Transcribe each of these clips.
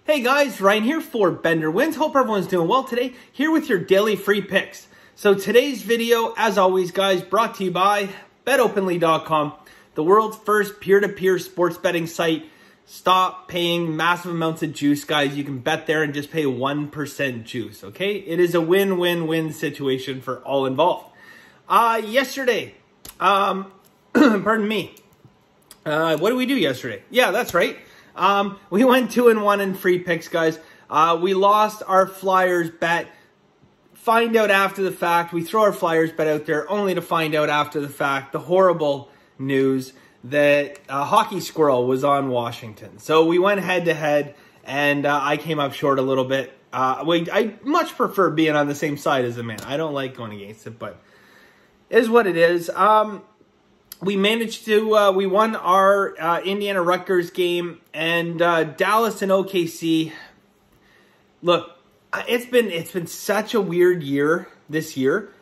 Hey guys, Ryan here for Bender Wins. Hope everyone's doing well today. Here with your daily free picks. So today's video, as always guys, brought to you by betopenly.com, the world's first peer-to-peer sports betting site. Stop paying massive amounts of juice, guys. You can bet there and just pay 1% juice, okay? It is a win-win-win situation for all involved. Yesterday, pardon me. What did we do yesterday? Yeah, that's right. We went 2-1 in free picks, guys. We lost our Flyers bet. Find out after the fact. We throw our Flyers bet out there only to find out after the fact the horrible news that Hockey Squirrel was on Washington. So we went head-to-head, and I came up short a little bit. I much prefer being on the same side as the man. I don't like going against it, but it is what it is. We managed to, we won our Indiana-Rutgers game, and Dallas and OKC. Look, it's been such a weird year this year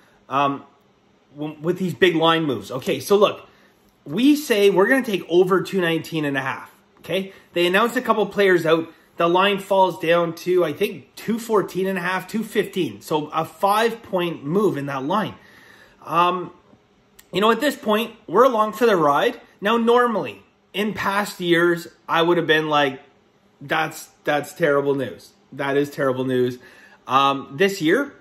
with these big line moves. Okay, so look, we say we're going to take over 219.5. Okay, they announced a couple players out. The line falls down to, I think, 214.5, 215. So a 5-point move in that line. You know, at this point, we're along for the ride. Now, normally, in past years, I would have been like, that's terrible news. That is terrible news. This year,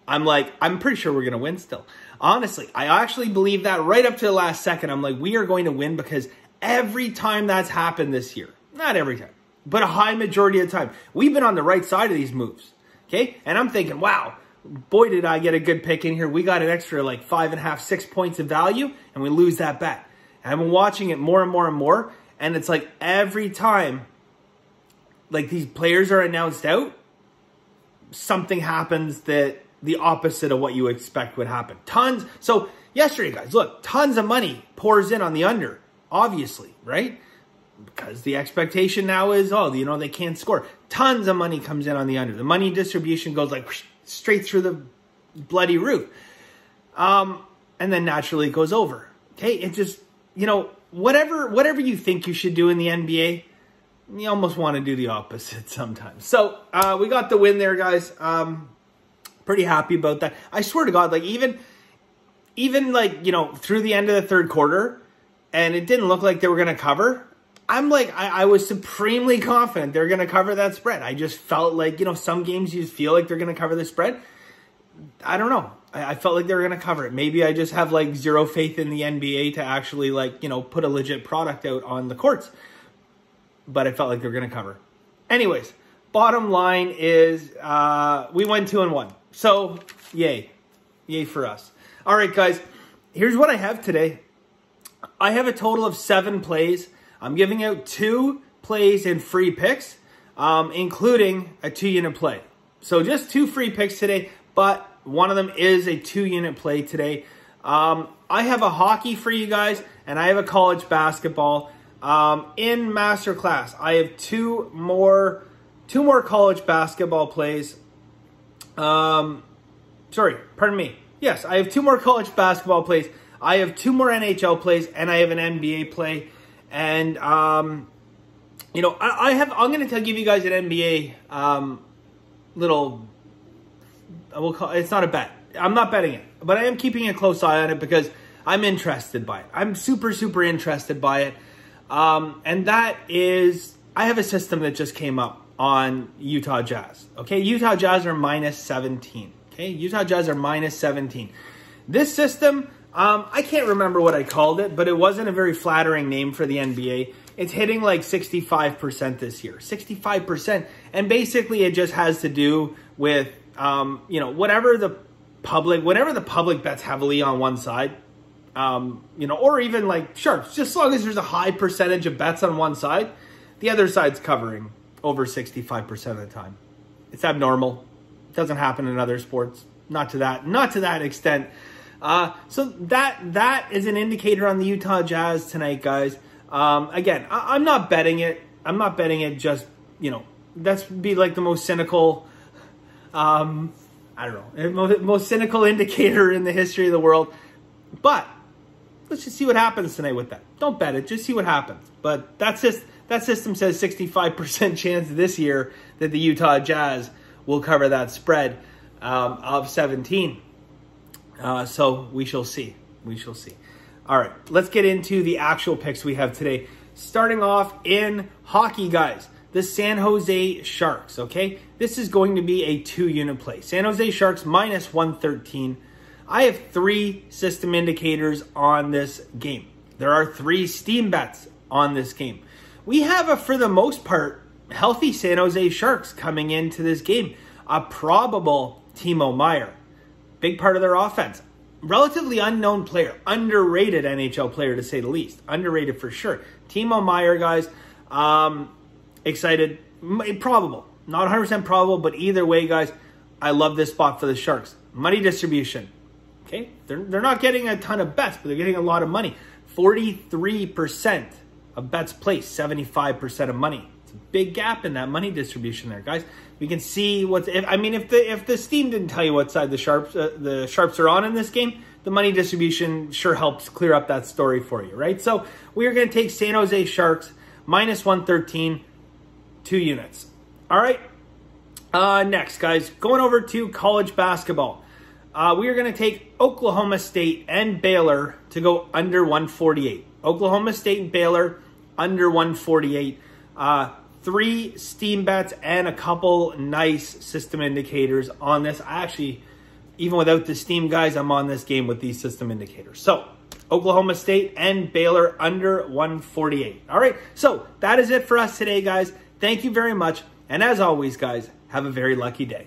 I'm like, I'm pretty sure we're going to win still. Honestly, I actually believe that right up to the last second. I'm like, we are going to win because every time that's happened this year, not every time, but a high majority of the time, we've been on the right side of these moves. Okay? And I'm thinking, wow, boy, did I get a good pick in here. We got an extra like 5.5, 6 points of value, and we lose that bet. And I've been watching it more and more and more, and it's like every time like these players are announced out, something happens that the opposite of what you expect would happen. So yesterday, guys, look, tons of money pours in on the under, obviously, right? Because the expectation now is, oh, you know, they can't score. Tons of money comes in on the under. The money distribution goes like whoosh, straight through the bloody roof. And then naturally it goes over. Okay, it just, you know, whatever you think you should do in the NBA, you almost want to do the opposite sometimes. So we got the win there, guys. Pretty happy about that. I swear to God, like even like, you know, through the end of the third quarter, and it didn't look like they were going to cover. I'm like, I was supremely confident they're going to cover that spread. I just felt like, you know, some games you feel like they're going to cover the spread. I don't know. I felt like they were going to cover it. Maybe I just have like zero faith in the NBA to actually like, you know, put a legit product out on the courts. But I felt like they're going to cover. Anyways, bottom line is we went 2-1. So, yay. Yay for us. All right, guys. Here's what I have today. I have a total of 7 plays. I'm giving out 2 plays in free picks, including a 2-unit play. So just 2 free picks today, but one of them is a 2-unit play today. I have a hockey for you guys, and I have a college basketball. In Masterclass, I have two more college basketball plays. Sorry, pardon me. Yes, I have 2 more college basketball plays. I have 2 more NHL plays, and I have an NBA play. And, you know, I'm going to give you guys an NBA, little, we'll call, it's not a bet. I'm not betting it, but I am keeping a close eye on it because I'm interested by it. I'm super, super interested by it. And that is, I have a system that just came up on Utah Jazz. Okay, Utah Jazz are -17. Okay, Utah Jazz are -17. This system, I can't remember what I called it, but it wasn't a very flattering name for the NBA. It's hitting like 65% this year, 65%. And basically it just has to do with, you know, whenever the public bets heavily on one side, you know, or even like, sure, just as long as there's a high percentage of bets on one side, the other side's covering over 65% of the time. It's abnormal. It doesn't happen in other sports. Not to that extent. So that is an indicator on the Utah Jazz tonight, guys. Again, I'm not betting it. I'm not betting it just, you know, that's be like the most cynical, I don't know, most cynical indicator in the history of the world. But let's just see what happens tonight with that. Don't bet it. Just see what happens. But that's that system says 65% chance this year that the Utah Jazz will cover that spread of 17. So we shall see. We shall see. All right, let's get into the actual picks we have today. Starting off in hockey, guys, the San Jose Sharks, okay? This is going to be a 2-unit play. San Jose Sharks minus 113. I have 3 system indicators on this game. There are 3 steam bets on this game. We have, for the most part, healthy San Jose Sharks coming into this game. A probable Timo Meier. Big part of their offense. Relatively unknown player. Underrated NHL player, to say the least. Underrated for sure. Timo Meier, guys. Excited. Probable. Not 100% probable, but either way, guys, I love this spot for the Sharks. Money distribution. Okay? They're not getting a ton of bets, but they're getting a lot of money. 43% of bets placed. 75% of money. It's a big gap in that money distribution there, guys. We can see what's... If the Steam didn't tell you what side the Sharps are on in this game, the money distribution sure helps clear up that story for you, right? So we are going to take San Jose Sharks minus 113, 2 units. All right. Next, guys, going over to college basketball. We are going to take Oklahoma State and Baylor to go under 148. Oklahoma State and Baylor under 148. 3 steam bets and a couple nice system indicators on this. Actually, even without the steam, guys, I'm on this game with these system indicators. So, Oklahoma State and Baylor under 148. All right, so that is it for us today, guys. Thank you very much. And as always, guys, have a very lucky day.